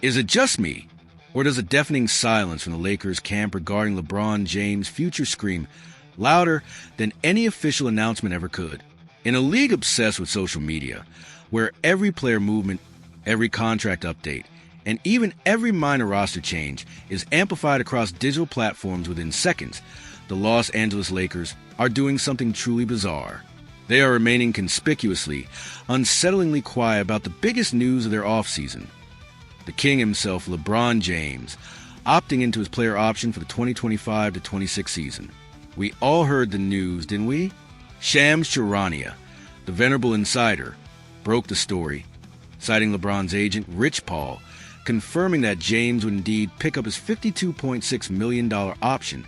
Is it just me, or does a deafening silence from the Lakers camp regarding LeBron James' future scream louder than any official announcement ever could? In a league obsessed with social media, where every player movement, every contract update, and even every minor roster change is amplified across digital platforms within seconds, the Los Angeles Lakers are doing something truly bizarre. They are remaining conspicuously, unsettlingly quiet about the biggest news of their offseason. The king himself, LeBron James, opting into his player option for the 2025-26 season. We all heard the news, didn't we? Shams Charania, the venerable insider, broke the story, citing LeBron's agent, Rich Paul, confirming that James would indeed pick up his $52.6 million option,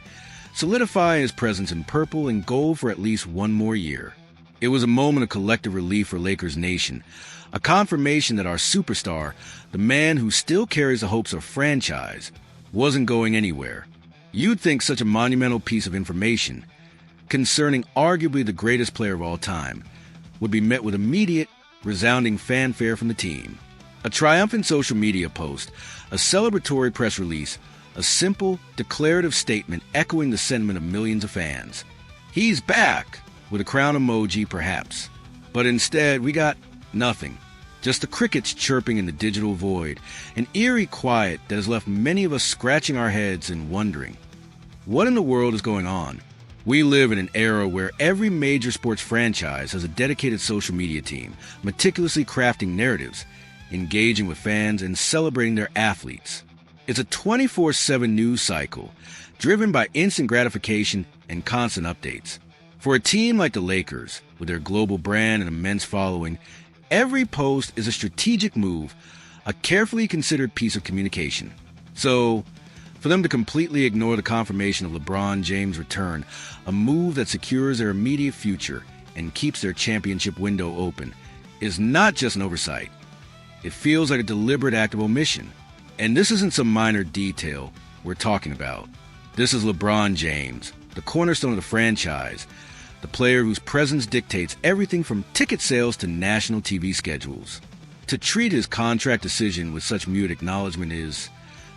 solidifying his presence in purple and gold for at least one more year. It was a moment of collective relief for Lakers Nation, a confirmation that our superstar, the man who still carries the hopes of a franchise, wasn't going anywhere. You'd think such a monumental piece of information, concerning arguably the greatest player of all time, would be met with immediate, resounding fanfare from the team. A triumphant social media post, a celebratory press release, a simple, declarative statement echoing the sentiment of millions of fans. He's back! With a crown emoji, perhaps. But instead, we got nothing. Just the crickets chirping in the digital void, an eerie quiet that has left many of us scratching our heads and wondering, what in the world is going on? We live in an era where every major sports franchise has a dedicated social media team, meticulously crafting narratives, engaging with fans, and celebrating their athletes. It's a 24/7 news cycle, driven by instant gratification and constant updates. For a team like the Lakers, with their global brand and immense following, every post is a strategic move, a carefully considered piece of communication. So, for them to completely ignore the confirmation of LeBron James' return, a move that secures their immediate future and keeps their championship window open, is not just an oversight. It feels like a deliberate act of omission. And this isn't some minor detail we're talking about. This is LeBron James, the cornerstone of the franchise, the player whose presence dictates everything from ticket sales to national TV schedules. To treat his contract decision with such mute acknowledgement is,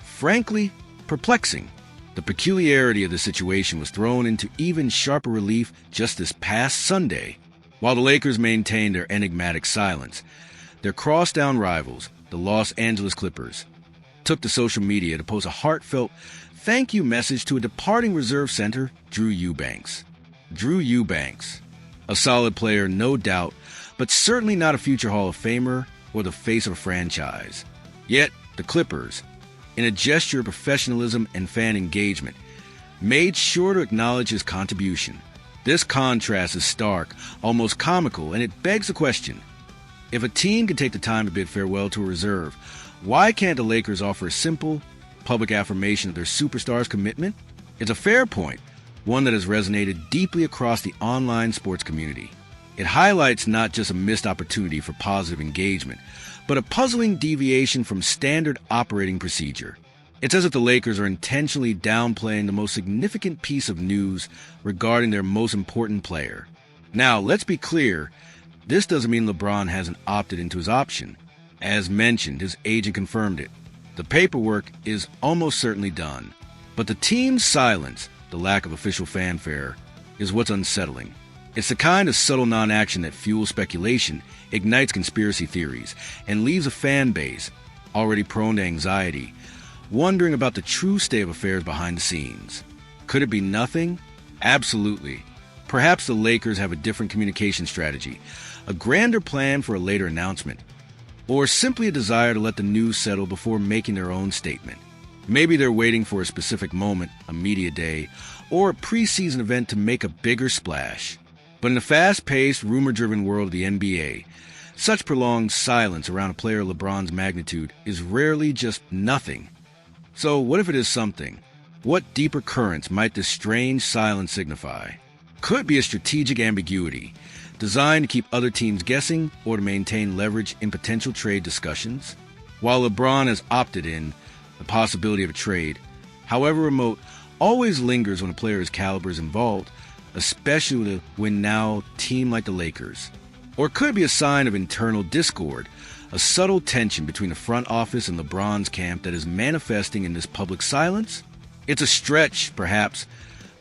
frankly, perplexing. The peculiarity of the situation was thrown into even sharper relief just this past Sunday. While the Lakers maintained their enigmatic silence, their crosstown rivals, the Los Angeles Clippers, took to social media to post a heartfelt thank you message to a departing reserve center, Drew Eubanks. Drew Eubanks, a solid player, no doubt, but certainly not a future Hall of Famer or the face of a franchise. Yet, the Clippers, in a gesture of professionalism and fan engagement, made sure to acknowledge his contribution. This contrast is stark, almost comical, and it begs the question, if a team can take the time to bid farewell to a reserve, why can't the Lakers offer a simple, public affirmation of their superstar's commitment? It's a fair point, one that has resonated deeply across the online sports community. It highlights not just a missed opportunity for positive engagement, but a puzzling deviation from standard operating procedure. It's as if the Lakers are intentionally downplaying the most significant piece of news regarding their most important player. Now, let's be clear, this doesn't mean LeBron hasn't opted into his option. As mentioned, his agent confirmed it. The paperwork is almost certainly done. But the team's silence, the lack of official fanfare, is what's unsettling. It's the kind of subtle non-action that fuels speculation, ignites conspiracy theories, and leaves a fan base, already prone to anxiety, wondering about the true state of affairs behind the scenes. Could it be nothing? Absolutely. Perhaps the Lakers have a different communication strategy, a grander plan for a later announcement, or simply a desire to let the news settle before making their own statement. Maybe they're waiting for a specific moment, a media day, or a preseason event to make a bigger splash. But in the fast-paced, rumor-driven world of the NBA, such prolonged silence around a player of LeBron's magnitude is rarely just nothing. So what if it is something? What deeper currents might this strange silence signify? Could it be a strategic ambiguity, designed to keep other teams guessing or to maintain leverage in potential trade discussions? While LeBron has opted in, the possibility of a trade, however remote, always lingers when a player's caliber is involved, especially with a win-now team like the Lakers. Or it could be a sign of internal discord, a subtle tension between the front office and LeBron's camp that is manifesting in this public silence? It's a stretch, perhaps,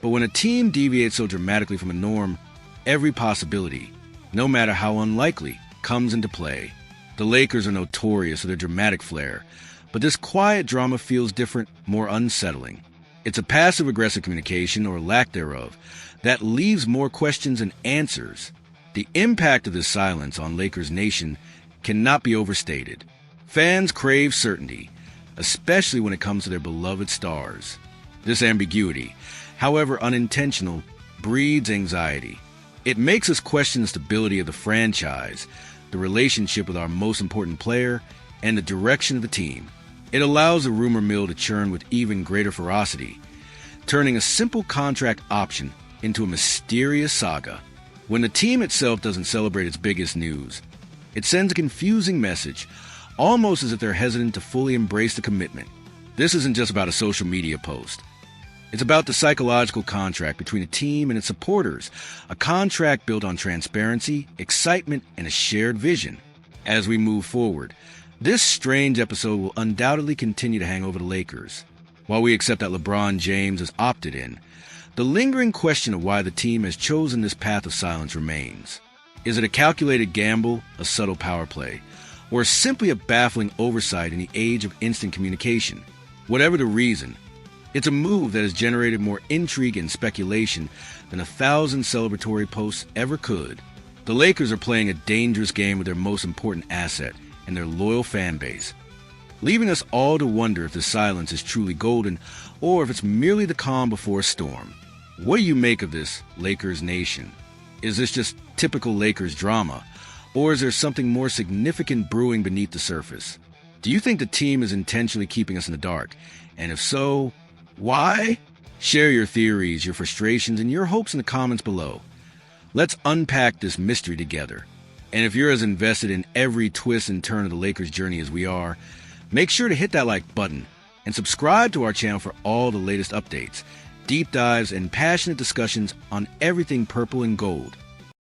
but when a team deviates so dramatically from a norm, every possibility, no matter how unlikely, comes into play. The Lakers are notorious for their dramatic flair, but this quiet drama feels different, more unsettling. It's a passive-aggressive communication, or lack thereof, that leaves more questions than answers. The impact of this silence on Lakers Nation cannot be overstated. Fans crave certainty, especially when it comes to their beloved stars. This ambiguity, however unintentional, breeds anxiety. It makes us question the stability of the franchise, the relationship with our most important player, and the direction of the team. It allows the rumor mill to churn with even greater ferocity, turning a simple contract option into a mysterious saga. When the team itself doesn't celebrate its biggest news, it sends a confusing message, almost as if they're hesitant to fully embrace the commitment. This isn't just about a social media post. It's about the psychological contract between a team and its supporters, a contract built on transparency, excitement, and a shared vision. As we move forward, this strange episode will undoubtedly continue to hang over the Lakers. While we accept that LeBron James has opted in, the lingering question of why the team has chosen this path of silence remains. Is it a calculated gamble, a subtle power play, or simply a baffling oversight in the age of instant communication? Whatever the reason, it's a move that has generated more intrigue and speculation than 1,000 celebratory posts ever could. The Lakers are playing a dangerous game with their most important asset and their loyal fan base, leaving us all to wonder if the silence is truly golden or if it's merely the calm before a storm. What do you make of this, Lakers Nation? Is this just typical Lakers drama, or is there something more significant brewing beneath the surface? Do you think the team is intentionally keeping us in the dark? And if so, why? Share your theories, your frustrations, and your hopes in the comments below. Let's unpack this mystery together. And if you're as invested in every twist and turn of the Lakers' journey as we are, make sure to hit that like button and subscribe to our channel for all the latest updates, deep dives, and passionate discussions on everything purple and gold.